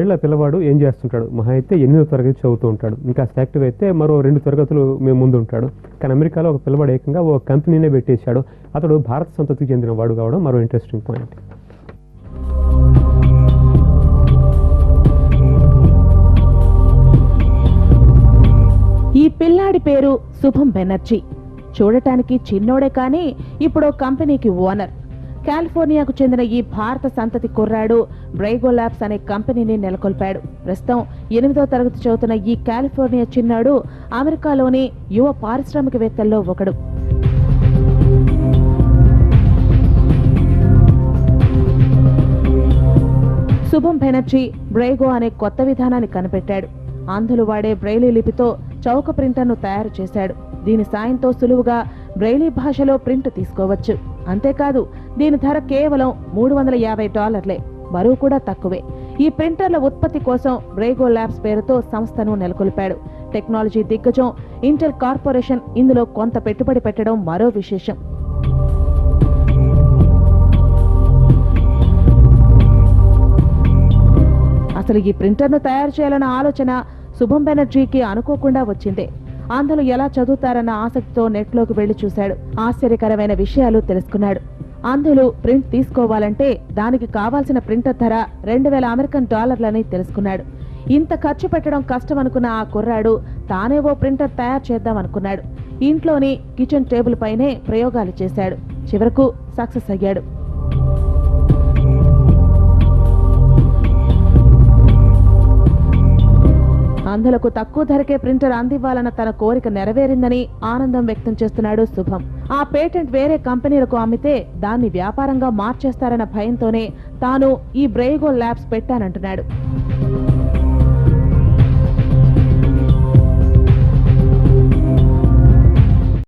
ఏళ్ల పిల్లవాడు ఏం చేస్తుంటాడు? మహా అయితే 8వ తరగతి చదువుతూ ఉంటాడు. ఇంకా యాక్టివ్ అయితే మరో 2 తరగతులు మేము ముందు ఉంటాడు. కానీ అమెరికాలో ఒక పిల్లవాడు ఏకంగా ఓ కంపెనీనే పెట్టేశాడు. అతడు భారత సంతతికి చెందిన వాడు కావడం మరో ఇంట్రెస్టింగ్ పాయింట్. ఈ పిల్లాడి పేరు శుభం బెనర్జీ. చూడటానికి చిన్నోడే కానీ ఇప్పుడు కంపెనీకి ఓనర్. కాలిఫోర్నియాకు చెందిన ఈ భారత సంతతి కుర్రాడు బ్రైగో ల్యాబ్స్ అనే కంపెనీని నెలకొల్పాడు. ప్రస్తుతం 8వ తరగతి చదువుతున్న ఈ కాలిఫోర్నియా చిన్నాడు అమెరికాలోని యువ పారిశ్రామికవేత్తల్లో ఒకడు. శుభం బెనర్జీ బ్రైగో అనే కొత్త విధానాన్ని కనిపెట్టాడు. అంధులు వాడే బ్రెయిలీ లిపితో చౌక ప్రింటర్ను తయారు చేశాడు. దీని సాయంతో సులువుగా బ్రెయిలీ భాషలో ప్రింట్ తీసుకోవచ్చు. అంతేకాదు దీని ధర కేవలం $350. బరువు కూడా తక్కువే. ఈ ప్రింటర్ల ఉత్పత్తి కోసం బ్రైగో ల్యాబ్స్ పేరుతో సంస్థను నెలకొల్పాడు. టెక్నాలజీ దిగ్గజం ఇంటెల్ కార్పొరేషన్ ఇందులో కొంత పెట్టుబడి పెట్టడం మరో విశేషం. అసలు ఈ ప్రింటర్ను తయారు చేయాలన్న ఆలోచన శుభం బెనర్జీకి అనుకోకుండా వచ్చిందే. అంధులు ఎలా చదువుతారన్న ఆసక్తితో నెట్లోకి వెళ్లి చూశాడు. ఆశ్చర్యకరమైన విషయాలు తెలుసుకున్నాడు. అంధులు ప్రింట్ తీసుకోవాలంటే దానికి కావాల్సిన ప్రింటర్ ధర $2000 తెలుసుకున్నాడు. ఇంత ఖర్చు పెట్టడం కష్టం అనుకున్న ఆ కుర్రాడు తానేవో ప్రింటర్ తయారు చేద్దామనుకున్నాడు. ఇంట్లోని కిచెన్ టేబుల్ పైనే ప్రయోగాలు చేశాడు. చివరకు సక్సెస్ అయ్యాడు. అంధులకు తక్కువ ధరకే ప్రింటర్ అందివ్వాలన్న తన కోరిక నెరవేరిందని ఆనందం వ్యక్తం చేస్తున్నాడు శుభం. ఆ పేటెంట్ వేరే కంపెనీలకు అమ్మితే దాన్ని వ్యాపారంగా మార్చేస్తారన్న భయంతోనే తాను ఈ బ్రైగో ల్యాబ్స్ పెట్టానంటున్నాడు.